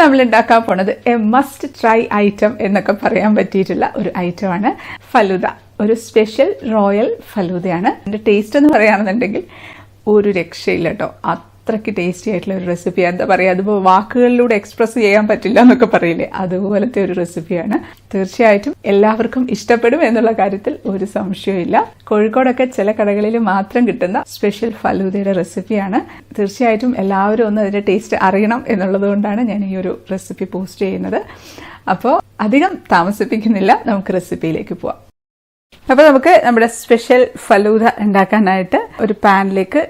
നമ്മൾ ഉണ്ടാക്കാൻ പോണത് എ മസ്റ്റ് ട്രൈ ഐറ്റം എന്നൊക്കെ പറയാൻ പറ്റിയിട്ടുള്ള ഒരു ഐറ്റമാണ് ഫലൂദ. ഒരു സ്പെഷ്യൽ റോയൽ ഫലൂദയാണ്. അതിന്റെ ടേസ്റ്റ് എന്ന് പറയുകയാണെന്നുണ്ടെങ്കിൽ ഒരു രക്ഷയില്ല കേട്ടോ. അത്രയ്ക്ക് ടേസ്റ്റി ആയിട്ടുള്ള ഒരു റെസിപ്പി. എന്താ പറയുക, അതിപ്പോൾ വാക്കുകളിലൂടെ എക്സ്പ്രസ് ചെയ്യാൻ പറ്റില്ല എന്നൊക്കെ പറയില്ലേ, അതുപോലത്തെ ഒരു റെസിപ്പിയാണ്. തീർച്ചയായിട്ടും എല്ലാവർക്കും ഇഷ്ടപ്പെടും എന്നുള്ള കാര്യത്തിൽ ഒരു സംശയമില്ല. കോഴിക്കോടൊക്കെ ചില കടകളിൽ മാത്രം കിട്ടുന്ന സ്പെഷ്യൽ ഫലൂദയുടെ റെസിപ്പിയാണ്. തീർച്ചയായിട്ടും എല്ലാവരും ഒന്ന് അതിന്റെ ടേസ്റ്റ് അറിയണം എന്നുള്ളത് കൊണ്ടാണ് ഞാൻ ഈ ഒരു റെസിപ്പി പോസ്റ്റ് ചെയ്യുന്നത്. അപ്പോൾ അധികം താമസിപ്പിക്കുന്നില്ല, നമുക്ക് റെസിപ്പിയിലേക്ക് പോവാം. അപ്പോൾ നമുക്ക് നമ്മുടെ സ്പെഷ്യൽ ഫലൂദ ഉണ്ടാക്കാനായിട്ട് ഒരു പാനിലേക്ക്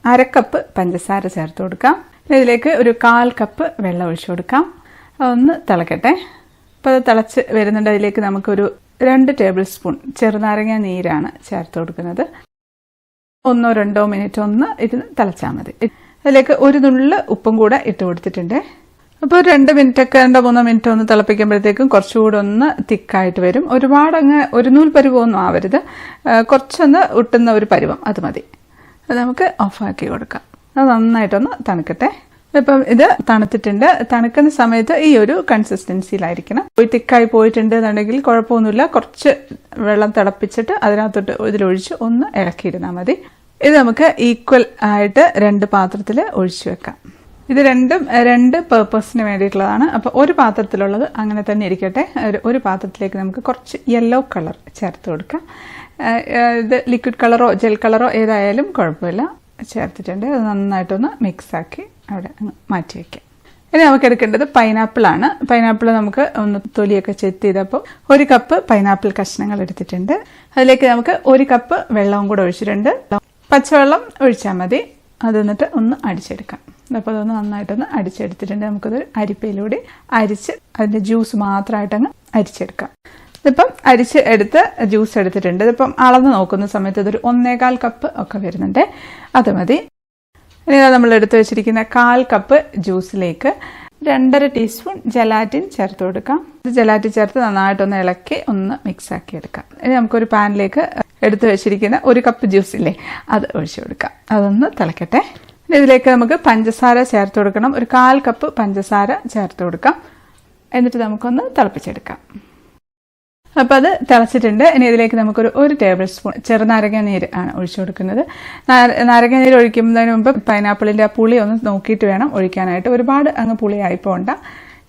1/2 കപ്പ് പഞ്ചസാര ചേർത്ത് കൊടുക്കാം. ഇതിലേക്ക് ഒരു 1/4 കപ്പ് വെള്ളം ഒഴിച്ചു കൊടുക്കാം. അതൊന്ന് തിളക്കട്ടെ. അപ്പോൾ അത് തിളച്ച് വരുന്നുണ്ട്. അതിലേക്ക് നമുക്കൊരു 2 ടേബിൾ സ്പൂൺ ചെറുനാരങ്ങ നീരാണ് ചേർത്ത് കൊടുക്കുന്നത്. 1-2 മിനിറ്റ് ഒന്ന് ഇത് തിളച്ചാൽ മതി. അതിലേക്ക് ഒരു നുള്ള് ഉപ്പും കൂടെ ഇട്ട് കൊടുത്തിട്ടുണ്ട്. അപ്പോൾ 2 മിനിറ്റൊക്കെ 2-3 മിനിറ്റ് ഒന്ന് തിളപ്പിക്കുമ്പോഴത്തേക്കും കുറച്ചുകൂടെ ഒന്ന് തിക്കായിട്ട് വരും. ഒരുപാട് അങ്ങ് ഒരു നൂൽ പരുവമൊന്നും ആവരുത്, കുറച്ചൊന്ന് ഒട്ടുന്ന ഒരു പരുവം, അത് മതി. അത് നമുക്ക് ഓഫാക്കി കൊടുക്കാം. അത് നന്നായിട്ടൊന്ന് തണുക്കട്ടെ. ഇപ്പം ഇത് തണുത്തിട്ടുണ്ട്. തണുക്കുന്ന സമയത്ത് ഈ ഒരു കൺസിസ്റ്റൻസിയിലായിരിക്കണം. തിക്കായി പോയിട്ടുണ്ട് എന്നുണ്ടെങ്കിൽ കുഴപ്പമൊന്നുമില്ല. കുറച്ച് വെള്ളം തിളപ്പിച്ചിട്ട് അതിനകത്തോട്ട് ഇതിലൊഴിച്ച് ഒന്ന് ഇളക്കിയിരുന്നാൽ മതി. ഇത് നമുക്ക് ഈക്വൽ ആയിട്ട് 2 പാത്രത്തിൽ ഒഴിച്ചു വെക്കാം. ഇത് രണ്ടും 2 പേർപ്പസിന് വേണ്ടിയിട്ടുള്ളതാണ്. അപ്പോൾ ഒരു പാത്രത്തിലുള്ളത് അങ്ങനെ തന്നെ ഇരിക്കട്ടെ. ഒരു പാത്രത്തിലേക്ക് നമുക്ക് കുറച്ച് യെല്ലോ കളർ ചേർത്ത് കൊടുക്കാം. ഇത് ലിക്വിഡ് കളറോ ജെൽ കളറോ ഏതായാലും കുഴപ്പമില്ല. ചേർത്തിട്ടുണ്ട്. അത് നന്നായിട്ടൊന്ന് മിക്സാക്കി അവിടെ മാറ്റി വയ്ക്കാം. ഇനി നമുക്ക് എടുക്കേണ്ടത് പൈനാപ്പിളാണ്. പൈനാപ്പിൾ നമുക്ക് ഒന്ന് തൊലിയൊക്കെ ചെത്തി ചെയ്തപ്പോൾ 1 കപ്പ് പൈനാപ്പിൾ കഷ്ണങ്ങൾ എടുത്തിട്ടുണ്ട്. അതിലേക്ക് നമുക്ക് 1 കപ്പ് വെള്ളവും കൂടെ ഒഴിച്ചിട്ടുണ്ട്. പച്ചവെള്ളം ഒഴിച്ചാൽ മതി. അത് എന്നിട്ട് ഒന്ന് അടിച്ചെടുക്കാം. അപ്പോൾ അതൊന്ന് നന്നായിട്ടൊന്ന് അടിച്ചെടുത്തിട്ടുണ്ട്. നമുക്കത് അരിപ്പയിലൂടെ അരിച്ച് അതിന്റെ ജ്യൂസ് മാത്രമായിട്ടങ്ങ് അരിച്ചെടുക്കാം. ഇതിപ്പം അരിച്ച് എടുത്ത് ജ്യൂസ് എടുത്തിട്ടുണ്ട്. ഇതിപ്പം അളന്ന് നോക്കുന്ന സമയത്ത് ഇതൊരു 1.25 കപ്പ് ഒക്കെ വരുന്നുണ്ട്. അത് മതി. ഇനി നമ്മൾ എടുത്തു വെച്ചിരിക്കുന്ന 1/4 കപ്പ് ജ്യൂസിലേക്ക് 2.5 ടീസ്പൂൺ ജലാറ്റിൻ ചേർത്ത് കൊടുക്കാം. ഇത് ജലാറ്റിൻ ചേർത്ത് നന്നായിട്ടൊന്ന് ഇളക്കി ഒന്ന് മിക്സ് ആക്കി എടുക്കാം. ഇനി നമുക്കൊരു പാനിലേക്ക് എടുത്തു വെച്ചിരിക്കുന്ന 1 കപ്പ് ജ്യൂസ് ഇല്ലേ, അത് ഒഴിച്ചു കൊടുക്കാം. അതൊന്ന് തിളക്കട്ടെ. ഇതിലേക്ക് നമുക്ക് പഞ്ചസാര ചേർത്ത് കൊടുക്കണം. ഒരു 1/4 കപ്പ് പഞ്ചസാര ചേർത്ത് കൊടുക്കാം. എന്നിട്ട് നമുക്കൊന്ന് തിളപ്പിച്ചെടുക്കാം. അപ്പോൾ അത് തിളച്ചിട്ടുണ്ട്. ഇനി ഇതിലേക്ക് നമുക്കൊരു 1 ടേബിൾ സ്പൂൺ ചെറുനാരങ്ങ നീര് ആണ് ഒഴിച്ചു കൊടുക്കുന്നത്. നാരങ്ങ നീര് ഒഴിക്കുന്നതിന് മുമ്പ് പൈനാപ്പിളിന്റെ ആ പുളി ഒന്ന് നോക്കിയിട്ട് വേണം ഒഴിക്കാനായിട്ട്. ഒരുപാട് അങ്ങ് പുളിയായി പോകണ്ട.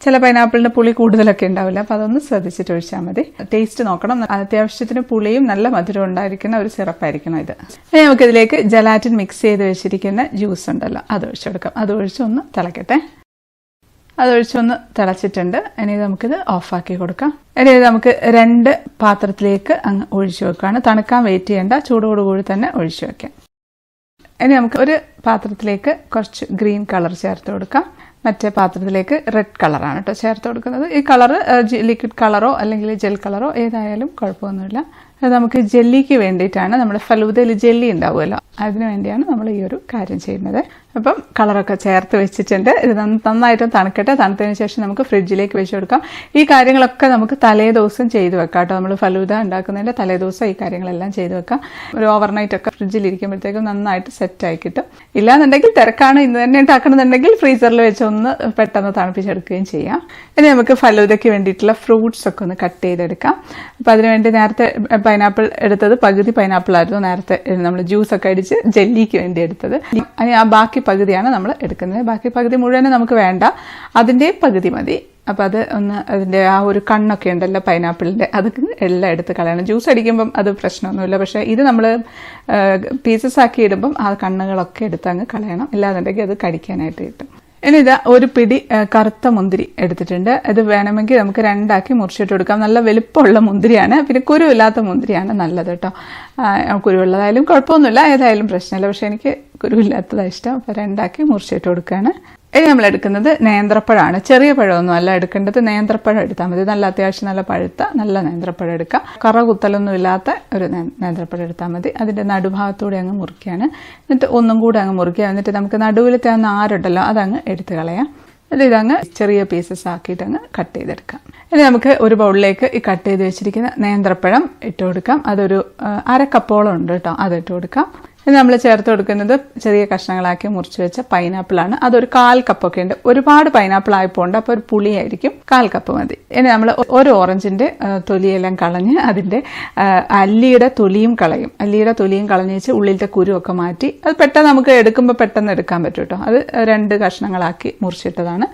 ചില പൈനാപ്പിളിന്റെ പുളി കൂടുതലൊക്കെ ഉണ്ടാവില്ല. അപ്പോൾ അതൊന്ന് ശ്രദ്ധിച്ചിട്ട് ഒഴിച്ചാൽ മതി. ടേസ്റ്റ് നോക്കണം. അത്യാവശ്യത്തിന് പുളിയും നല്ല മധുരം ഉണ്ടായിരിക്കുന്ന ഒരു സിറപ്പായിരിക്കണം ഇത്. ഇനി നമുക്കിതിലേക്ക് ജലാറ്റിൻ മിക്സ് ചെയ്ത് വെച്ചിരിക്കുന്ന ജ്യൂസ് ഉണ്ടല്ലോ, അത് ഒഴിച്ചു കൊടുക്കാം. അത് ഒഴിച്ചൊന്ന് തിളക്കട്ടെ. അതൊഴിച്ചൊന്ന് തിളച്ചിട്ടുണ്ട്. ഇനി നമുക്കിത് ഓഫാക്കി കൊടുക്കാം. ഇനി നമുക്ക് 2 പാത്രത്തിലേക്ക് അങ്ങ് ഒഴിച്ചു വെക്കുകയാണ്. തണുക്കാൻ വെയിറ്റ് ചെയ്യേണ്ട, ചൂടോടുകൂടി തന്നെ ഒഴിച്ചു വെക്കാം. ഇനി നമുക്ക് ഒരു പാത്രത്തിലേക്ക് കുറച്ച് ഗ്രീൻ കളർ ചേർത്ത് കൊടുക്കാം. മറ്റേ പാത്രത്തിലേക്ക് റെഡ് കളറാണ് കേട്ടോ ചേർത്ത് കൊടുക്കുന്നത്. ഈ കളറ് ലിക്വിഡ് കളറോ അല്ലെങ്കിൽ ജെൽ കളറോ ഏതായാലും കുഴപ്പമൊന്നുമില്ല. അത് നമുക്ക് ജെല്ലിക്ക് വേണ്ടിയിട്ടാണ്. നമ്മുടെ ഫലൂദയിൽ ജെല്ലി ഉണ്ടാവുമല്ലോ, അതിനു വേണ്ടിയാണ് നമ്മൾ ഈ ഒരു കാര്യം ചെയ്യുന്നത്. അപ്പം കളറൊക്കെ ചേർത്ത് വെച്ചിട്ടുണ്ട്. ഇത് നന്നായിട്ട് തണുക്കട്ടെ. തണുത്തതിന് ശേഷം നമുക്ക് ഫ്രിഡ്ജിലേക്ക് വെച്ച് കൊടുക്കാം. ഈ കാര്യങ്ങളൊക്കെ നമുക്ക് തലേ ദിവസം ചെയ്ത് വെക്കാം കേട്ടോ. നമ്മൾ ഫലൂദ ഉണ്ടാക്കുന്നതിൻ്റെ തലേ ദിവസം ഈ കാര്യങ്ങളെല്ലാം ചെയ്ത് വെക്കാം. ഒരു ഓവർനൈറ്റ് ഒക്കെ ഫ്രിഡ്ജിൽ ഇരിക്കുമ്പോഴത്തേക്കും നന്നായിട്ട് സെറ്റായി കിട്ടും. ഇല്ലാന്നുണ്ടെങ്കിൽ തിരക്കാണ്, ഇന്ന് തന്നെ ഉണ്ടാക്കണമെന്നുണ്ടെങ്കിൽ ഫ്രീസറിൽ വെച്ച് ഒന്ന് പെട്ടെന്ന് തണുപ്പിച്ചെടുക്കുകയും ചെയ്യാം. ഇനി നമുക്ക് ഫലൂദയ്ക്ക് വേണ്ടിയിട്ടുള്ള ഫ്രൂട്ട്സ് ഒക്കെ ഒന്ന് കട്ട് ചെയ്തെടുക്കാം. അപ്പം അതിനുവേണ്ടി നേരത്തെ പൈനാപ്പിൾ എടുത്തത് പകുതി പൈനാപ്പിൾ ആയിരുന്നു നേരത്തെ നമ്മൾ ജ്യൂസ് ഒക്കെ അടിച്ച് ജെല്ലിക്ക് വേണ്ടി എടുത്തത്. ആ ബാക്കി പകുതിയാണ് നമ്മൾ എടുക്കുന്നത്. ബാക്കി പകുതി മുഴുവനും നമുക്ക് വേണ്ട, അതിൻ്റെ പകുതി മതി. അപ്പം അത് ഒന്ന് അതിൻ്റെ ആ ഒരു കണ്ണൊക്കെ ഉണ്ടല്ലോ പൈനാപ്പിളിൻ്റെ, അതൊക്കെ എല്ലാം എടുത്ത് കളയണം. ജ്യൂസ് അടിക്കുമ്പം അത് പ്രശ്നമൊന്നുമില്ല. പക്ഷേ ഇത് നമ്മൾ പീസസ് ആക്കി ഇടുമ്പം ആ കണ്ണുകളൊക്കെ എടുത്ത് അങ്ങ് കളയണം. ഇല്ലാന്നുണ്ടെങ്കിൽ അത് കടിക്കാനായിട്ട് കിട്ടും. ഇനി ഇത് ഒരു പിടി കറുത്ത മുന്തിരി എടുത്തിട്ടുണ്ട്. ഇത് വേണമെങ്കിൽ നമുക്ക് 2 ആക്കി മുറിച്ചിട്ട് കൊടുക്കാം. നല്ല വലുപ്പമുള്ള മുന്തിരിയാണ്. പിന്നെ കുരുവില്ലാത്ത മുന്തിരിയാണ് നല്ലത് കേട്ടോ. കുരുവുള്ളതായാലും കുഴപ്പമൊന്നുമില്ല, ഏതായാലും പ്രശ്നമില്ല. പക്ഷെ എനിക്ക് കുരുവില്ലാത്തതാണ് ഇഷ്ടം. അപ്പോൾ 2 ആക്കി മുറിച്ചിട്ട് കൊടുക്കുകയാണ്. ഇനി നമ്മൾ എടുക്കുന്നത് നേന്ത്രപ്പഴമാണ്. ചെറിയ പഴമൊന്നും അല്ല എടുക്കേണ്ടത്, നേന്ത്രപ്പഴം എടുത്താൽ മതി. നല്ല അത്യാവശ്യം നല്ല പഴുത്ത നല്ല നേന്ത്രപ്പഴം എടുക്കാം. കറ കുത്തലൊന്നും ഇല്ലാത്ത ഒരു നേന്ത്രപ്പഴം എടുത്താൽ മതി. അതിൻ്റെ നടുഭാഗത്തൂടെ അങ്ങ് മുറിക്കുകയാണ്. എന്നിട്ട് ഒന്നും കൂടെ അങ്ങ് മുറിക്കുക. എന്നിട്ട് നമുക്ക് നടുവിലത്തെ ആ നാരുണ്ടല്ലോ അതങ്ങ് എടുത്ത് കളയാം. ഇതങ്ങ് ചെറിയ പീസസ് ആക്കിയിട്ട് അങ്ങ് കട്ട് ചെയ്തെടുക്കാം. ഇനി നമുക്ക് ഒരു ബൗളിലേക്ക് ഈ കട്ട് ചെയ്ത് വെച്ചിരിക്കുന്ന നേന്ത്രപ്പഴം ഇട്ട് കൊടുക്കാം. അതൊരു 1/2 കപ്പോളം ഉണ്ട് കേട്ടോ, അത് ഇട്ട് കൊടുക്കാം. ഇത് നമ്മൾ ചേർത്ത് കൊടുക്കുന്നത് ചെറിയ കഷ്ണങ്ങളാക്കി മുറിച്ച് വെച്ച പൈനാപ്പിളാണ്. അതൊരു 1/4 കപ്പൊക്കെ ഉണ്ട്. ഒരുപാട് പൈനാപ്പിൾ ആയിപ്പോണ്ട് അപ്പോൾ ഒരു പുളിയായിരിക്കും. 1/4 കപ്പ് മതി. ഇനി നമ്മൾ ഒരു ഓറഞ്ചിന്റെ തൊലിയെല്ലാം കളഞ്ഞ് അതിന്റെ അല്ലിയുടെ തൊലിയും കളയും. അല്ലിയുടെ തൊലിയും കളഞ്ഞ് വെച്ച് ഉള്ളിലത്തെ കുരുവൊക്കെ മാറ്റി അത് പെട്ടെന്ന് നമുക്ക് എടുക്കുമ്പോൾ പെട്ടെന്ന് എടുക്കാൻ പറ്റും കേട്ടോ. അത് 2 കഷ്ണങ്ങളാക്കി മുറിച്ചിട്ടതാണ്.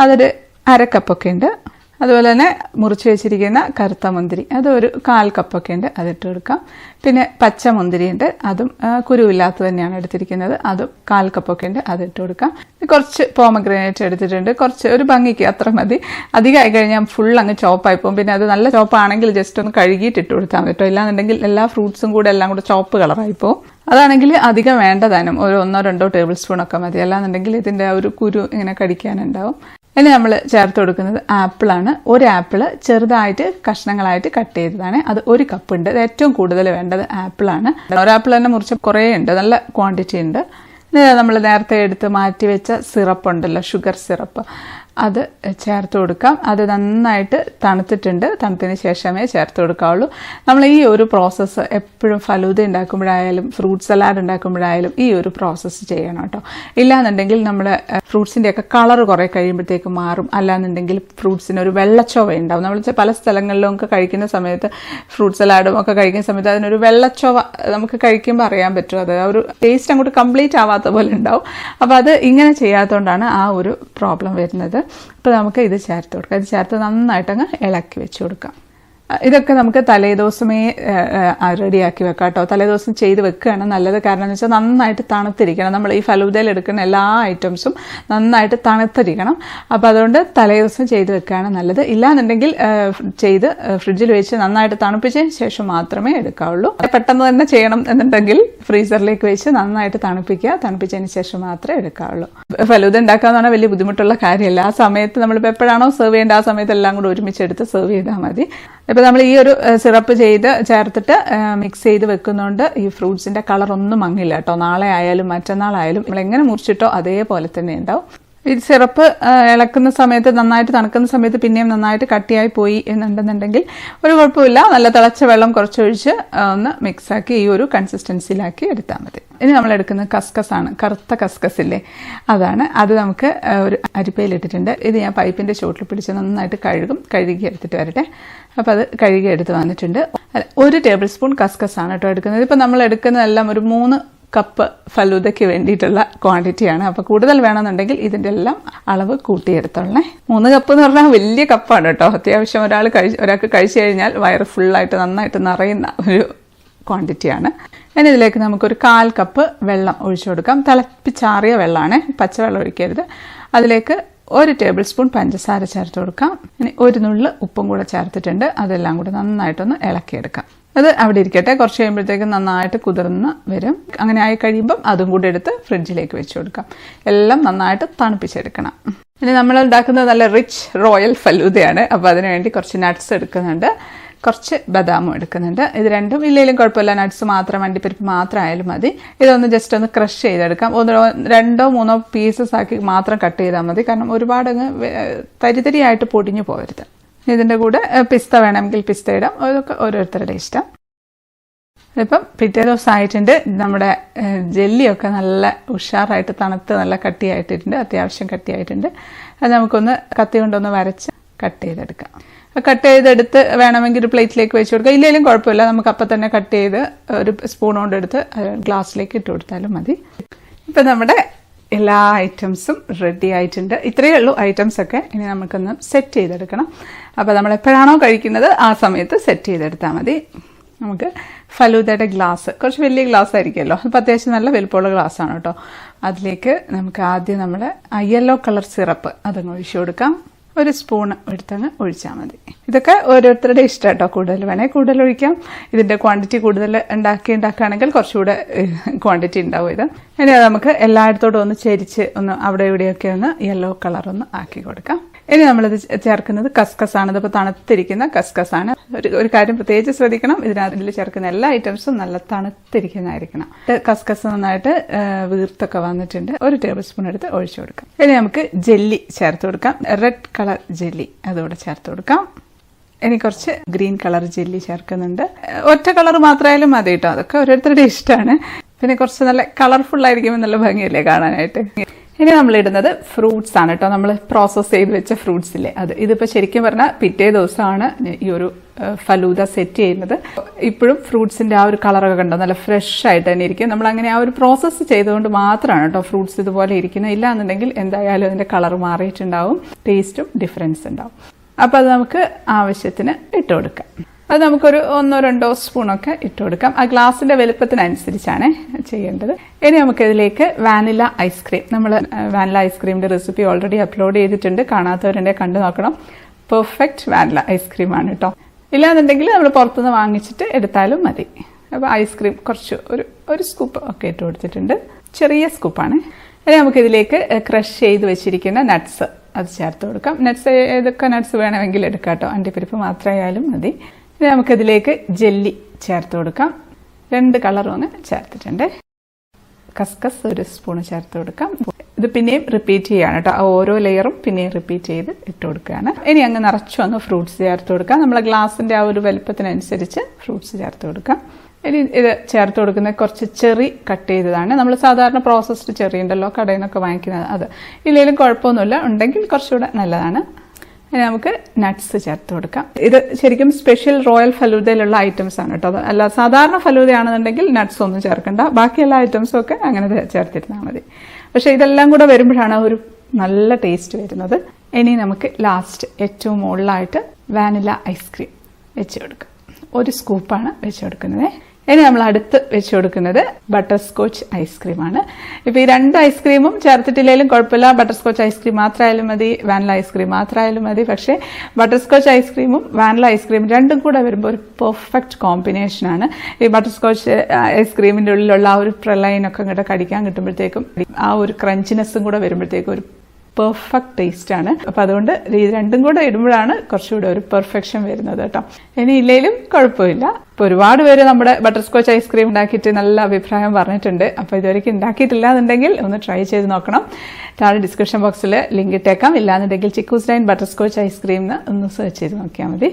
അതൊരു 1/2 കപ്പൊക്കെ ഉണ്ട്. അതുപോലെ തന്നെ മുറിച്ച് വെച്ചിരിക്കുന്ന കറുത്ത മുന്തിരി അത് ഒരു 1/4 കപ്പൊക്കെ ഉണ്ട്, അതിട്ട് കൊടുക്കാം. പിന്നെ പച്ച മുന്തിരി ഉണ്ട്, അതും കുരുവില്ലാത്തത് തന്നെയാണ് എടുത്തിരിക്കുന്നത്, അതും 1/4 കപ്പൊക്കെ ഉണ്ട്, അതിട്ട് കൊടുക്കാം. കുറച്ച് പോമഗ്രാനേറ്റ് എടുത്തിട്ടുണ്ട്, കുറച്ച് ഒരു ഭംഗിക്ക് അത്ര മതി. അധികമായി കഴിഞ്ഞാൽ ഫുൾ അങ്ങ് ചോപ്പായി പോകും. പിന്നെ അത് നല്ല ചോപ്പാണെങ്കിൽ ജസ്റ്റ് ഒന്ന് കഴുകിയിട്ട് ഇട്ട് കൊടുത്താൽ മതി കേട്ടോ. ഇല്ലാന്നുണ്ടെങ്കിൽ എല്ലാ ഫ്രൂട്ട്സും കൂടെ എല്ലാം കൂടെ ചോപ്പ് കളറായി പോകും. അതാണെങ്കിൽ അധികം വേണ്ടതാനും ഒരു 1-2 ടേബിൾ സ്പൂണൊക്കെ മതി. അല്ലാന്നുണ്ടെങ്കിൽ ഇതിന്റെ ഒരു കുരു ഇങ്ങനെ കടിക്കാനുണ്ടാവും. ഇനി നമ്മൾ ചേർത്ത് കൊടുക്കുന്നത് ആപ്പിളാണ്. ഒരു ആപ്പിള് ചെറുതായിട്ട് കഷ്ണങ്ങളായിട്ട് കട്ട് ചെയ്തതാണ്. അത് 1 കപ്പ് ഉണ്ട്. ഏറ്റവും കൂടുതൽ വേണ്ടത് ആപ്പിളാണ്. ഒരാപ്പിൾ തന്നെ മുറിച്ച് കുറേ ഉണ്ട്, നല്ല ക്വാണ്ടിറ്റി ഉണ്ട്. നമ്മൾ നേരത്തെ എടുത്ത് മാറ്റി വെച്ച സിറപ്പ് ഉണ്ടല്ലോ, ഷുഗർ സിറപ്പ്, അത് ചേർത്ത് കൊടുക്കാം. അത് നന്നായിട്ട് തണുത്തിട്ടുണ്ട്. തണുത്തതിന് ശേഷമേ ചേർത്ത് കൊടുക്കാവുള്ളൂ. നമ്മൾ ഈ ഒരു പ്രോസസ്സ് എപ്പോഴും ഫലൂദ ഉണ്ടാക്കുമ്പോഴായാലും ഫ്രൂട്ട് സലാഡ് ഉണ്ടാക്കുമ്പോഴായാലും ഈ ഒരു പ്രോസസ്സ് ചെയ്യണം കേട്ടോ. ഇല്ലാന്നുണ്ടെങ്കിൽ നമ്മുടെ ഫ്രൂട്ട്സിൻ്റെയൊക്കെ കളർ കുറേ കഴിയുമ്പോഴത്തേക്ക് മാറും. അല്ലാന്നുണ്ടെങ്കിൽ ഫ്രൂട്ട്സിന് ഒരു വെള്ളച്ചൊവ ഉണ്ടാവും. നമ്മൾ പല സ്ഥലങ്ങളിലും ഒക്കെ കഴിക്കുന്ന സമയത്ത് ഫ്രൂട്ട് സലാഡും ഒക്കെ കഴിക്കുന്ന സമയത്ത് അതിനൊരു വെള്ളച്ചൊവ നമുക്ക് കഴിക്കുമ്പോൾ അറിയാൻ പറ്റും. അത് ആ ഒരു ടേസ്റ്റ് അങ്ങോട്ട് കംപ്ലീറ്റ് ആവാത്ത പോലെ ഉണ്ടാവും. അപ്പോൾ അത് ഇങ്ങനെ ചെയ്യാത്തതുകൊണ്ടാണ് ആ ഒരു പ്രോബ്ലം വരുന്നത്. അപ്പോൾ നമുക്ക് ഇത് ചേർത്ത് കൊടുക്കാം. ഇത് ചേർത്ത് നന്നായിട്ടങ്ങ് ഇളക്കി വെച്ച് കൊടുക്കാം. ഇതൊക്കെ നമുക്ക് തലേദിവസമേ റെഡിയാക്കി വെക്കാം കേട്ടോ. തലേദിവസം ചെയ്ത് വെക്കുകയാണ് നല്ലത്. കാരണം എന്ന് വെച്ചാൽ നന്നായിട്ട് തണുത്തിരിക്കണം. നമ്മൾ ഈ ഫലൂദയിൽ എടുക്കുന്ന എല്ലാ ഐറ്റംസും നന്നായിട്ട് തണുത്തിരിക്കണം. അപ്പോൾ അതുകൊണ്ട് തലേദിവസം ചെയ്ത് വെക്കുകയാണ് നല്ലത്. ഇല്ലാന്നുണ്ടെങ്കിൽ ചെയ്ത് ഫ്രിഡ്ജിൽ വെച്ച് നന്നായിട്ട് തണുപ്പിച്ചതിന് ശേഷം മാത്രമേ എടുക്കാവുള്ളൂ. പെട്ടെന്ന് തന്നെ ചെയ്യണം എന്നുണ്ടെങ്കിൽ ഫ്രീസറിലേക്ക് വെച്ച് നന്നായിട്ട് തണുപ്പിക്കുക. തണുപ്പിച്ചതിന് ശേഷം മാത്രമേ എടുക്കാവുള്ളൂ. ഫലൂദ ഉണ്ടാക്കാന്ന് പറഞ്ഞാൽ വലിയ ബുദ്ധിമുട്ടുള്ള കാര്യമല്ല. ആ സമയത്ത് നമ്മളിപ്പോൾ എപ്പോഴാണോ സെർവ് ചെയ്യേണ്ട ആ സമയത്ത് എല്ലാം കൂടെ ഒരുമിച്ചെടുത്ത് സെർവ് ചെയ്താൽ മതി. ഇപ്പോൾ നമ്മൾ ഈ ഒരു സിറപ്പ് ചേർത്തിട്ട് മിക്സ് ചെയ്ത് വെക്കുന്നതുകൊണ്ട് ഈ ഫ്രൂട്ട്സിന്റെ കളർ ഒന്നും മങ്ങില്ല കേട്ടോ. നാളെ ആയാലും മറ്റന്നാളായാലും നമ്മൾ എങ്ങനെ മുറിച്ചിട്ടോ അതേപോലെ തന്നെ ഉണ്ടാവും. ഈ സിറപ്പ് ഇളക്കുന്ന സമയത്ത് നന്നായിട്ട് തണുക്കുന്ന സമയത്ത് പിന്നെയും നന്നായിട്ട് കട്ടിയായി പോയി എന്നുണ്ടെന്നുണ്ടെങ്കിൽ ഒരു കുഴപ്പമില്ല. നല്ല തിളച്ച വെള്ളം കുറച്ചൊഴിച്ച് ഒന്ന് മിക്സാക്കി ഈ ഒരു കൺസിസ്റ്റൻസിയിലാക്കി എടുത്താൽ മതി. ഇനി നമ്മൾ എടുക്കുന്നത് കസ്കസ് ആണ്. കറുത്ത കസ്കസ് ഇല്ലേ, അതാണ്. അത് നമുക്ക് ഒരു അരിപ്പയിലിട്ടിട്ടുണ്ട്. ഇത് ഞാൻ പൈപ്പിന്റെ ചോട്ടിൽ പിടിച്ച് നന്നായിട്ട് കഴുകി എടുത്തിട്ട് വരട്ടെ. അപ്പോൾ അത് കഴുകി എടുത്ത് വന്നിട്ടുണ്ട്. 1 ടേബിൾ സ്പൂൺ കസ്കസ് ആണ് കേട്ടോ എടുക്കുന്നത്. ഇപ്പം നമ്മൾ എടുക്കുന്നതെല്ലാം ഒരു 3 കപ്പ് ഫലൂദയ്ക്ക് വേണ്ടിയിട്ടുള്ള ക്വാണ്ടിറ്റിയാണ്. അപ്പോൾ കൂടുതൽ വേണമെന്നുണ്ടെങ്കിൽ ഇതിൻ്റെ എല്ലാം അളവ് കൂട്ടിയെടുത്തോളേ. 3 കപ്പ് എന്ന് പറഞ്ഞാൽ വലിയ കപ്പാണ് കേട്ടോ. അത്യാവശ്യം ഒരാൾക്ക് കഴിച്ചു കഴിഞ്ഞാൽ വയറ് ഫുള്ളായിട്ട് നന്നായിട്ട് നിറയുന്ന ഒരു ക്വാണ്ടിറ്റിയാണ്. ഇനി ഇതിലേക്ക് നമുക്കൊരു 1/4 കപ്പ് വെള്ളം ഒഴിച്ചു കൊടുക്കാം. തിളപ്പിച്ചാറിയ വെള്ളമാണ്, പച്ചവെള്ളം ഒഴിക്കരുത്. അതിലേക്ക് 1 ടേബിൾ സ്പൂൺ പഞ്ചസാര ചേർത്ത് കൊടുക്കാം. ഇനി 1 നുള്ള് ഉപ്പും കൂടെ ചേർത്തിട്ടുണ്ട്. അതെല്ലാം കൂടെ നന്നായിട്ടൊന്ന് ഇളക്കിയെടുക്കാം. അത് അവിടെ ഇരിക്കട്ടെ. കുറച്ച് കഴിയുമ്പോഴത്തേക്കും നന്നായിട്ട് കുതിർന്ന് വരും. അങ്ങനെ ആയി കഴിയുമ്പം അതും കൂടെ എടുത്ത് ഫ്രിഡ്ജിലേക്ക് വെച്ച് കൊടുക്കാം. എല്ലാം നന്നായിട്ട് തണുപ്പിച്ചെടുക്കണം. ഇനി നമ്മൾ ഉണ്ടാക്കുന്നത് നല്ല റിച്ച് റോയൽ ഫലൂദയാണ്. അപ്പോൾ അതിനുവേണ്ടി കുറച്ച് നട്ട്സ് എടുക്കുന്നുണ്ട്, കുറച്ച് ബദാമും എടുക്കുന്നുണ്ട്. ഇത് രണ്ടും ഇല്ലെങ്കിലും കുഴപ്പമില്ല. നട്ട്സ് മാത്രം, അണ്ടിപ്പരിപ്പ് മാത്രം ആയാലും മതി. ഇതൊന്ന് ജസ്റ്റ് ഒന്ന് ക്രഷ് ചെയ്തെടുക്കാം. 2-3 പീസസ് ആക്കി മാത്രം കട്ട് ചെയ്താൽ മതി. കാരണം ഒരുപാട് അങ്ങ് തരിതരിയായിട്ട് പൊടിഞ്ഞു പോകരുത്. ഇതിൻ്റെ കൂടെ പിസ്ത വേണമെങ്കിൽ പിസ്ത ഇടാം. അതൊക്കെ ഓരോരുത്തരുടെ ഇഷ്ടം. ഇപ്പം പിറ്റേ ദിവസം ആയിട്ടുണ്ട്. നമ്മുടെ ജെല്ലിയൊക്കെ നല്ല ഉഷാറായിട്ട് തണുത്ത് നല്ല കട്ടിയായിട്ടുണ്ട്, അത്യാവശ്യം കട്ടിയായിട്ടുണ്ട്. അത് നമുക്കൊന്ന് കത്തി കൊണ്ടൊന്ന് വരച്ച് കട്ട് ചെയ്തെടുക്കാം. കട്ട് ചെയ്തെടുത്ത് വേണമെങ്കിൽ ഒരു പ്ലേറ്റിലേക്ക് വെച്ച് കൊടുക്കാം. ഇല്ലെങ്കിലും കുഴപ്പമില്ല. നമുക്ക് അപ്പം തന്നെ കട്ട് ചെയ്ത് ഒരു സ്പൂൺ കൊണ്ടെടുത്ത് ഗ്ലാസ്സിലേക്ക് ഇട്ട് കൊടുത്താലും മതി. ഇപ്പം നമ്മുടെ എല്ലാ ഐറ്റംസും റെഡി ആയിട്ടുണ്ട്. ഇത്രയേ ഉള്ളൂ ഐറ്റംസ് ഒക്കെ. ഇനി നമുക്കൊന്ന് സെറ്റ് ചെയ്തെടുക്കണം. അപ്പോൾ നമ്മൾ എപ്പോഴാണോ കഴിക്കുന്നത് ആ സമയത്ത് സെറ്റ് ചെയ്തെടുത്താൽ മതി. നമുക്ക് ഫലൂദയുടെ ഗ്ലാസ് കുറച്ച് വലിയ ഗ്ലാസ് ആയിരിക്കുമല്ലോ. അപ്പോൾ അത്യാവശ്യം നല്ല വലുപ്പമുള്ള ഗ്ലാസ്സാണ് കേട്ടോ. അതിലേക്ക് നമുക്ക് ആദ്യം നമ്മൾ യെല്ലോ കളർ സിറപ്പ് അതങ്ങ് ഒഴിച്ചു കൊടുക്കാം. 1 സ്പൂൺ എടുത്തങ്ങ് ഒഴിച്ചാൽ മതി. ഇതൊക്കെ ഓരോരുത്തരുടെ ഇഷ്ടം കേട്ടോ. കൂടുതൽ വേണമെങ്കിൽ കൂടുതൽ ഒഴിക്കാം. ഇതിൻ്റെ ക്വാണ്ടിറ്റി കൂടുതൽ ഉണ്ടാക്കുകയാണെങ്കിൽ കുറച്ചുകൂടെ ക്വാണ്ടിറ്റി ഉണ്ടാവും ഇത്. ഇനി അത് നമുക്ക് എല്ലായിടത്തോടും ഒന്ന് ചെരിച്ച് ഒന്ന് അവിടെ ഇവിടെയൊക്കെ ഒന്ന് യെല്ലോ കളർ ഒന്ന് ആക്കി കൊടുക്കാം. ഇനി നമ്മളിത് ചേർക്കുന്നത് കസ്കസ് ആണ്. ഇതിപ്പോൾ തണുത്തിരിക്കുന്ന കസ്കസ് ആണ്. ഒരു കാര്യം പ്രത്യേകിച്ച് ശ്രദ്ധിക്കണം, ഇതിൽ ചേർക്കുന്ന എല്ലാ ഐറ്റംസും നല്ല തണുത്തിരിക്കുന്നതായിരിക്കണം. കസ്കസ് നന്നായിട്ട് വീർത്തൊക്കെ വന്നിട്ടുണ്ട്. 1 ടേബിൾ സ്പൂൺ എടുത്ത് ഒഴിച്ചു കൊടുക്കാം. ഇനി നമുക്ക് ജെല്ലി ചേർത്ത് കൊടുക്കാം. റെഡ് കളർ ജെല്ലി അതുകൂടെ ചേർത്ത് കൊടുക്കാം. ഇനി കുറച്ച് ഗ്രീൻ കളർ ജെല്ലി ചേർക്കുന്നുണ്ട്. ഒറ്റ കളർ മാത്രമായാലും മതി കേട്ടോ. അതൊക്കെ ഓരോരുത്തരുടെ ഇഷ്ടമാണ്. പിന്നെ കുറച്ച് നല്ല കളർഫുൾ ആയിരിക്കുമ്പോൾ നല്ല ഭംഗിയല്ലേ കാണാനായിട്ട്. ഇനി നമ്മൾ ഇടുന്നത് ഫ്രൂട്ട്സ് ആണ് കേട്ടോ. നമ്മൾ പ്രോസസ്സ് ചെയ്ത് വെച്ച ഫ്രൂട്ട്സ് ഇല്ലേ അത്. ഇതിപ്പോൾ ശരിക്കും പറഞ്ഞാൽ പിറ്റേ ദിവസമാണ് ഈ ഒരു ഫലൂദ സെറ്റ് ചെയ്യുന്നത്. ഇപ്പോഴും ഫ്രൂട്ട്സിന്റെ ആ ഒരു കളറൊക്കെ കണ്ടോ, നല്ല ഫ്രഷ് ആയിട്ട് തന്നെ ഇരിക്കും. നമ്മൾ അങ്ങനെ ആ ഒരു പ്രോസസ്സ് ചെയ്തുകൊണ്ട് മാത്രമാണ് കേട്ടോ ഫ്രൂട്ട്സ് ഇതുപോലെ ഇരിക്കുന്നത്. ഇല്ലാന്നുണ്ടെങ്കിൽ എന്തായാലും അതിന്റെ കളർ മാറിയിട്ടുണ്ടാവും, ടേസ്റ്റും ഡിഫറൻസ് ഉണ്ടാവും. അപ്പോൾ അത് നമുക്ക് ആവശ്യത്തിന് ഇട്ട് കൊടുക്കാം. അത് നമുക്കൊരു 1-2 സ്പൂണൊക്കെ ഇട്ട് കൊടുക്കാം. ആ ഗ്ലാസിന്റെ വലുപ്പത്തിനനുസരിച്ചാണ് ചെയ്യേണ്ടത്. ഇനി നമുക്കിതിലേക്ക് വാനില ഐസ്ക്രീം, നമ്മൾ വാനില ഐസ്ക്രീമിന്റെ റെസിപ്പി ഓൾറെഡി അപ്ലോഡ് ചെയ്തിട്ടുണ്ട്. കാണാത്തവരുണ്ടെങ്കിൽ കണ്ടു നോക്കണം. പെർഫെക്റ്റ് വാനില ഐസ്ക്രീമാണ് കേട്ടോ. ഇല്ലാന്നുണ്ടെങ്കിൽ നമ്മൾ പുറത്തുനിന്ന് വാങ്ങിച്ചിട്ട് എടുത്താലും മതി. അപ്പോൾ ഐസ്ക്രീം കുറച്ച് ഒരു സ്കൂപ്പ് ഒക്കെ ഇട്ട് കൊടുത്തിട്ടുണ്ട്. ചെറിയ സ്കൂപ്പാണ്. ഇനി നമുക്കിതിലേക്ക് ക്രഷ് ചെയ്ത് വെച്ചിരിക്കുന്ന നട്ട്സ് അത് ചേർത്ത് കൊടുക്കാം. നട്ട്സ് ഏതൊക്കെ നട്ട്സ് വേണമെങ്കിൽ എടുക്കാം കേട്ടോ. അണ്ടിപ്പരിപ്പ് മാത്രമായാലും മതി. ഇനി നമുക്കിതിലേക്ക് ജെല്ലി ചേർത്ത് കൊടുക്കാം. 2 കളറും അങ്ങ് ചേർത്തിട്ടുണ്ട്. കസ്കസ് 1 സ്പൂൺ ചേർത്ത് കൊടുക്കാം. ഇത് പിന്നെയും റിപ്പീറ്റ് ചെയ്യാണ് കേട്ടോ. ഓരോ ലെയറും പിന്നെയും റിപ്പീറ്റ് ചെയ്ത് ഇട്ട് കൊടുക്കുകയാണ്. ഇനി അങ്ങ് നിറച്ചു അങ്ങ് ഫ്രൂട്ട്സ് ചേർത്ത് കൊടുക്കാം. നമ്മളെ ഗ്ലാസിന്റെ ആ ഒരു വലുപ്പത്തിനനുസരിച്ച് ഫ്രൂട്ട്സ് ചേർത്ത് കൊടുക്കാം. ഇനി ഇത് ചേർത്ത് കൊടുക്കുന്ന കുറച്ച് ചെറി കട്ട് ചെയ്തതാണ്. നമ്മൾ സാധാരണ പ്രോസസ്ഡ് ചെറി ഉണ്ടല്ലോ കടയിൽ നിന്നൊക്കെ വാങ്ങിക്കുന്നത്, അത് ഇല്ലെങ്കിലും കുഴപ്പമൊന്നുമില്ല, ഉണ്ടെങ്കിൽ കുറച്ചുകൂടെ നല്ലതാണ്. ഇനി നമുക്ക് നട്ട്സ് ചേർത്ത് കൊടുക്കാം. ഇത് ശരിക്കും സ്പെഷ്യൽ റോയൽ ഫലൂദയിലുള്ള ഐറ്റംസ് ആണ് കേട്ടോ. അല്ല സാധാരണ ഫലൂദയാണെന്നുണ്ടെങ്കിൽ നട്ട്സ് ഒന്നും ചേർക്കണ്ട, ബാക്കിയെല്ലാ ഐറ്റംസും ഒക്കെ അങ്ങനെ ചേർത്തിരുന്നാൽ മതി. പക്ഷെ ഇതെല്ലാം കൂടെ വരുമ്പോഴാണ് ഒരു നല്ല ടേസ്റ്റ് വരുന്നത്. ഇനി നമുക്ക് ലാസ്റ്റ് ഏറ്റവും മുകളിലായിട്ട് വാനില ഐസ്ക്രീം വെച്ച് കൊടുക്കാം. 1 സ്കൂപ്പാണ് വെച്ച് കൊടുക്കുന്നത്. ഇനി നമ്മൾ അടുത്ത് വെച്ച് കൊടുക്കുന്നത് ബട്ടർ സ്കോച്ച് ഐസ്ക്രീമാണ്. ഇപ്പൊ ഈ 2 ഐസ്ക്രീമും ചേർത്തിട്ടില്ലെങ്കിലും കുഴപ്പമില്ല. ബട്ടർ സ്കോച്ച് ഐസ്ക്രീം മാത്രമായാലും മതി, വാനില ഐസ്ക്രീം മാത്രമായാലും മതി. പക്ഷേ ബട്ടർ സ്കോച്ച് ഐസ്ക്രീമും വാനില ഐസ്ക്രീമും രണ്ടും കൂടെ വരുമ്പോൾ ഒരു പെർഫെക്റ്റ് കോമ്പിനേഷനാണ്. ഈ ബട്ടർ സ്കോച്ച് ഐസ്ക്രീമിന്റെ ഉള്ളിലുള്ള ആ ഒരു പ്രളയനൊക്കെ ഇങ്ങോട്ട് കടിക്കാൻ കിട്ടുമ്പോഴത്തേക്കും ആ ഒരു ക്രഞ്ചിനെസ്സും കൂടെ വരുമ്പോഴത്തേക്കും ഒരു പെർഫെക്റ്റ് ടേസ്റ്റ് ആണ്. അപ്പൊ അതുകൊണ്ട് ഇത് രണ്ടും കൂടെ ഇടുമ്പോഴാണ് കുറച്ചുകൂടെ ഒരു പെർഫെക്ഷൻ വരുന്നത് കേട്ടോ. ഇനി ഇല്ലെങ്കിലും കുഴപ്പമില്ല. ഇപ്പൊ ഒരുപാട് പേര് നമ്മുടെ ബട്ടർ സ്കോച്ച് ഐസ്ക്രീം ഉണ്ടാക്കിയിട്ട് നല്ല അഭിപ്രായം പറഞ്ഞിട്ടുണ്ട്. അപ്പൊ ഇതുവരെയ്ക്കും ഉണ്ടാക്കിയിട്ടില്ല എന്നുണ്ടെങ്കിൽ ഒന്ന് ട്രൈ ചെയ്ത് നോക്കണം. താഴെ ഡിസ്ക്രിപ്ഷൻ ബോക്സിൽ ലിങ്ക് ഇട്ടേക്കാം. ഇല്ലാന്നുണ്ടെങ്കിൽ Chikkus line butter scotch ice cream ഒന്ന് സെർച്ച് ചെയ്ത് നോക്കിയാൽ മതി.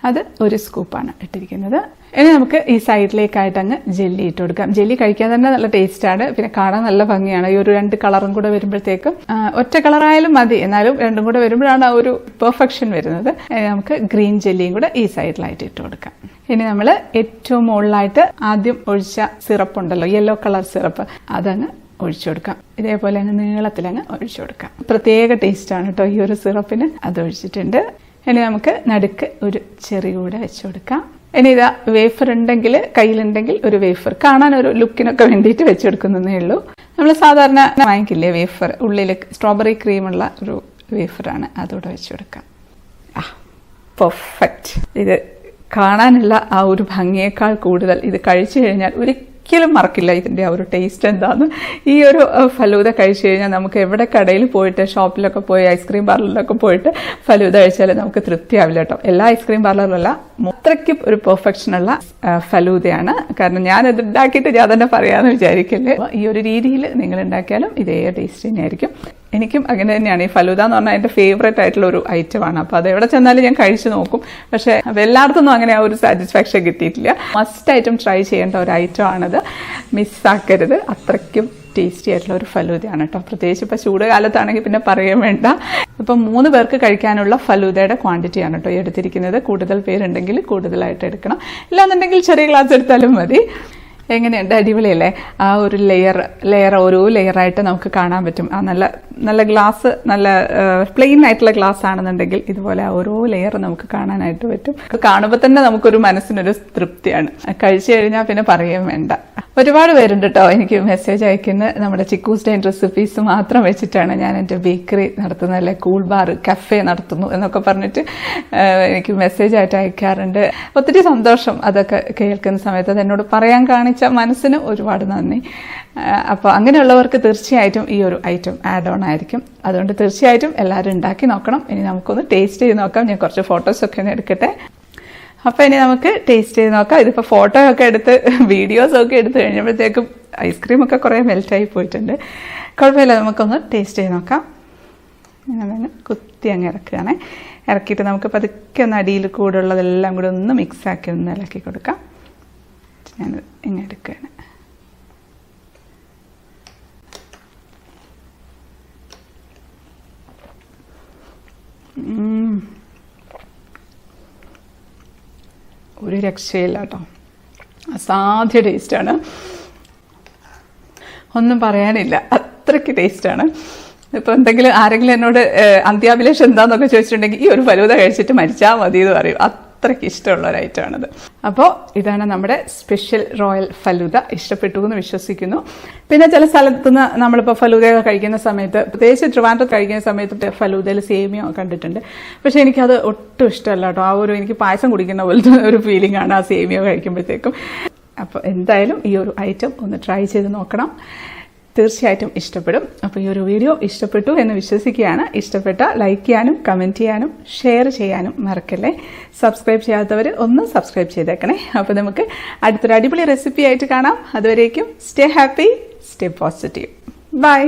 അത് 1 സ്കൂപ്പാണ് ഇട്ടിരിക്കുന്നത്. ഇനി നമുക്ക് ഈ സൈഡിലേക്കായിട്ട് അങ്ങ് ജെല്ലി ഇട്ട് കൊടുക്കാം. ജെല്ലി കഴിക്കാൻ തന്നെ നല്ല ടേസ്റ്റാണ്, പിന്നെ കാണാൻ നല്ല ഭംഗിയാണ്. ഈ ഒരു 2 കളറും കൂടെ വരുമ്പോഴത്തേക്കും ഒറ്റ കളറായാലും മതി, എന്നാലും രണ്ടും കൂടെ വരുമ്പോഴാണ് ആ ഒരു പെർഫെക്ഷൻ വരുന്നത്. നമുക്ക് ഗ്രീൻ ജെല്ലിയും കൂടെ ഈ സൈഡിലായിട്ട് ഇട്ട് കൊടുക്കാം. ഇനി നമ്മൾ ഏറ്റവും മുകളിലായിട്ട് ആദ്യം ഒഴിച്ച സിറപ്പ് ഉണ്ടല്ലോ, യെല്ലോ കളർ സിറപ്പ്, അതങ്ങ് ഒഴിച്ചു കൊടുക്കാം. ഇതേപോലെ അങ്ങ് നീളത്തിലങ്ങ് ഒഴിച്ചു കൊടുക്കാം. പ്രത്യേക ടേസ്റ്റാണ് കേട്ടോ ഈ ഒരു സിറപ്പിന്. അത് ഒഴിച്ചിട്ടുണ്ട്. ഇനി നമുക്ക് നടുക്ക് ഒരു ചെറി കൂടെ വെച്ചു കൊടുക്കാം. ഇനി ഇതാ വേഫർ ഉണ്ടെങ്കിൽ, കയ്യിലുണ്ടെങ്കിൽ ഒരു വേഫർ, കാണാൻ ഒരു ലുക്കിനൊക്കെ വേണ്ടിയിട്ട് വെച്ചെടുക്കുന്നതേ ഉള്ളൂ. നമ്മൾ സാധാരണ വാങ്ങിക്കില്ലേ വേഫർ, ഉള്ളിൽ സ്ട്രോബെറി ക്രീമുള്ള ഒരു വേഫറാണ്, അതോടെ വെച്ചു കൊടുക്കാം. പെർഫെക്റ്റ്. ഇത് കാണാനുള്ള ആ ഒരു ഭംഗിയേക്കാൾ കൂടുതൽ ഇത് കഴിച്ചു കഴിഞ്ഞാൽ ഒരിക്കലും മറക്കില്ല ഇതിന്റെ ആ ഒരു ടേസ്റ്റ് എന്താന്ന്. ഈ ഒരു ഫലൂദ കഴിച്ചു കഴിഞ്ഞാൽ നമുക്ക് എവിടെ കടയിൽ പോയിട്ട് ഷോപ്പിലൊക്കെ പോയി ഐസ്ക്രീം പാർലറിലൊക്കെ പോയിട്ട് ഫലൂദ കഴിച്ചാൽ നമുക്ക് തൃപ്തിയാവില്ല കേട്ടോ. എല്ലാ ഐസ്ക്രീം പാർലറിലല്ല, അത്രയ്ക്കും ഒരു പെർഫെക്ഷനുള്ള ഫലൂദയാണ്. കാരണം ഞാൻ ഇത് ഉണ്ടാക്കിയിട്ട് ഞാൻ തന്നെ പറയാമെന്ന് വിചാരിക്കില്ലേ. ഈ ഒരു രീതിയിൽ നിങ്ങൾ ഉണ്ടാക്കിയാലും ഇതേ ടേസ്റ്റ് തന്നെയായിരിക്കും. എനിക്കും അങ്ങനെ തന്നെയാണ്. ഈ ഫലൂദ എന്ന് പറഞ്ഞാൽ എൻ്റെ ഫേവറേറ്റ് ആയിട്ടുള്ള ഒരു ഐറ്റമാണ്. അപ്പോൾ അത് എവിടെ ചെന്നാലും ഞാൻ കഴിച്ചു നോക്കും. പക്ഷേ എല്ലായിടത്തൊന്നും അങ്ങനെ ആ ഒരു സാറ്റിസ്ഫാക്ഷൻ കിട്ടിയിട്ടില്ല. മസ്റ്റ് ഐറ്റം ട്രൈ ചെയ്യേണ്ട ഒരു ഐറ്റം ആണത്, മിസ്സാക്കരുത്. അത്രയ്ക്കും ടേസ്റ്റി ആയിട്ടുള്ള ഒരു ഫലൂദയാണ് കേട്ടോ. പ്രത്യേകിച്ച് ഇപ്പോൾ ചൂട് കാലത്താണെങ്കിൽ പിന്നെ പറയാൻ വേണ്ട. ഇപ്പം 3 പേർക്ക് കഴിക്കാനുള്ള ഫലൂദയുടെ ക്വാണ്ടിറ്റിയാണ് കേട്ടോ എടുത്തിരിക്കുന്നത്. കൂടുതൽ പേരുണ്ടെങ്കിൽ കൂടുതലായിട്ട് എടുക്കണം, ഇല്ലാന്നുണ്ടെങ്കിൽ ചെറിയ ഗ്ലാസ് എടുത്താലും മതി. എങ്ങനെയുണ്ട്? അടിപൊളിയല്ലേ? ആ ഒരു ലെയർ ഓരോ ലെയറായിട്ട് നമുക്ക് കാണാൻ പറ്റും. ആ നല്ല ഗ്ലാസ്, നല്ല പ്ലെയിൻ ആയിട്ടുള്ള ഗ്ലാസ് ആണെന്നുണ്ടെങ്കിൽ ഇതുപോലെ ഓരോ ലെയർ നമുക്ക് കാണാനായിട്ട് പറ്റും. കാണുമ്പോൾ തന്നെ നമുക്കൊരു മനസ്സിനൊരു തൃപ്തിയാണ്. കഴിച്ചു കഴിഞ്ഞാൽ പിന്നെ പറയാൻ വേണ്ട. ഒരുപാട് പേരുണ്ട് കേട്ടോ എനിക്ക് മെസ്സേജ് അയക്കുന്നത്. നമ്മുടെ ചിക്കൂസ് ലൈൻ റെസിപ്പീസ് മാത്രം വെച്ചിട്ടാണ് ഞാൻ എൻ്റെ ബേക്കറി നടത്തുന്നത്, അല്ലെ കൂൾ ബാർ കഫേ നടത്തുന്നു എന്നൊക്കെ പറഞ്ഞിട്ട് എനിക്ക് മെസ്സേജ് ആയിട്ട് അയക്കാറുണ്ട്. ഒത്തിരി സന്തോഷം അതൊക്കെ കേൾക്കുന്ന സമയത്ത്. അത് എന്നോട് പറയാൻ കാണിച്ച മനസ്സിന് ഒരുപാട് നന്ദി. അപ്പോൾ അങ്ങനെയുള്ളവർക്ക് തീർച്ചയായിട്ടും ഈ ഒരു ഐറ്റം ആഡ് ഓൺ ആയിരിക്കും. അതുകൊണ്ട് തീർച്ചയായിട്ടും എല്ലാവരും ഉണ്ടാക്കി നോക്കണം. ഇനി നമുക്കൊന്ന് ടേസ്റ്റ് ചെയ്ത് നോക്കാം. ഞാൻ കുറച്ച് ഫോട്ടോസൊക്കെ ഒന്ന് എടുക്കട്ടെ. അപ്പോൾ ഇനി നമുക്ക് ടേസ്റ്റ് ചെയ്ത് നോക്കാം. ഇതിപ്പോൾ ഫോട്ടോ ഒക്കെ എടുത്ത് വീഡിയോസൊക്കെ എടുത്ത് കഴിഞ്ഞപ്പോഴത്തേക്കും ഐസ്ക്രീമൊക്കെ കുറേ മെൽറ്റായി പോയിട്ടുണ്ട്. കുഴപ്പമില്ല, നമുക്കൊന്ന് ടേസ്റ്റ് ചെയ്ത് നോക്കാം. ഞാനതങ്ങ് കുത്തി അങ്ങ് ഇറക്കുകയാണ്. ഇറക്കിയിട്ട് നമുക്ക് പതുക്കെ ഒന്ന് അടിയിൽ കൂടെ ഉള്ളതെല്ലാം കൂടെ ഒന്ന് മിക്സാക്കി ഒന്ന് ഇളക്കി കൊടുക്കാം. ഞാനത് ഇങ്ങനെ എടുക്കുകയാണ്. ഒരു രക്ഷയില്ല കേട്ടോ, അസാധ്യ ടേസ്റ്റാണ്, ഒന്നും പറയാനില്ല, അത്രയ്ക്ക് ടേസ്റ്റാണ്. ഇപ്പോൾ എന്തെങ്കിലും ആരെങ്കിലും എന്നോട് അന്ത്യാഭിലാഷം എന്താണെന്നൊക്കെ ചോദിച്ചിട്ടുണ്ടെങ്കിൽ ഈ ഒരു ഫലൂദ കഴിച്ചിട്ട് മരിച്ചാൽ മതി എന്ന് പറയും, അത്രയ്ക്ക് ഇഷ്ടമുള്ള ഒരു ഐറ്റമാണിത്. അപ്പോൾ ഇതാണ് നമ്മുടെ സ്പെഷ്യൽ റോയൽ ഫലൂദ. ഇഷ്ടപ്പെട്ടു എന്ന് വിശ്വസിക്കുന്നു. പിന്നെ ചില സ്ഥലത്തുനിന്ന് നമ്മളിപ്പോൾ ഫലൂദയൊക്കെ കഴിക്കുന്ന സമയത്ത്, പ്രത്യേകിച്ച് ട്രിവാൻഡ്രത്ത് കഴിക്കുന്ന സമയത്ത് ഫലൂദയിൽ സേമിയ കണ്ടിട്ടുണ്ട്. പക്ഷെ എനിക്കത് ഒട്ടും ഇഷ്ടമല്ല കേട്ടോ. ആ ഒരു എനിക്ക് പായസം കുടിക്കുന്ന പോലത്തെ ഒരു ഫീലിംഗ് ആണ് ആ സേമിയ കഴിക്കുമ്പോഴത്തേക്കും. അപ്പോൾ എന്തായാലും ഈ ഒരു ഐറ്റം ഒന്ന് ട്രൈ ചെയ്ത് നോക്കണം, തീർച്ചയായിട്ടും ഇഷ്ടപ്പെടും. അപ്പോൾ ഈ ഒരു വീഡിയോ ഇഷ്ടപ്പെട്ടു എന്ന് വിശ്വസിക്കുകയാണ്. ഇഷ്ടപ്പെട്ട ലൈക്ക് ചെയ്യാനും കമൻറ്റ് ചെയ്യാനും ഷെയർ ചെയ്യാനും മറക്കല്ലേ. സബ്സ്ക്രൈബ് ചെയ്യാത്തവർ ഒന്ന് സബ്സ്ക്രൈബ് ചെയ്തേക്കണേ. അപ്പോൾ നമുക്ക് അടുത്തൊരു അടിപൊളി റെസിപ്പി ആയിട്ട് കാണാം. അതുവരേക്കും stay happy, stay positive. By.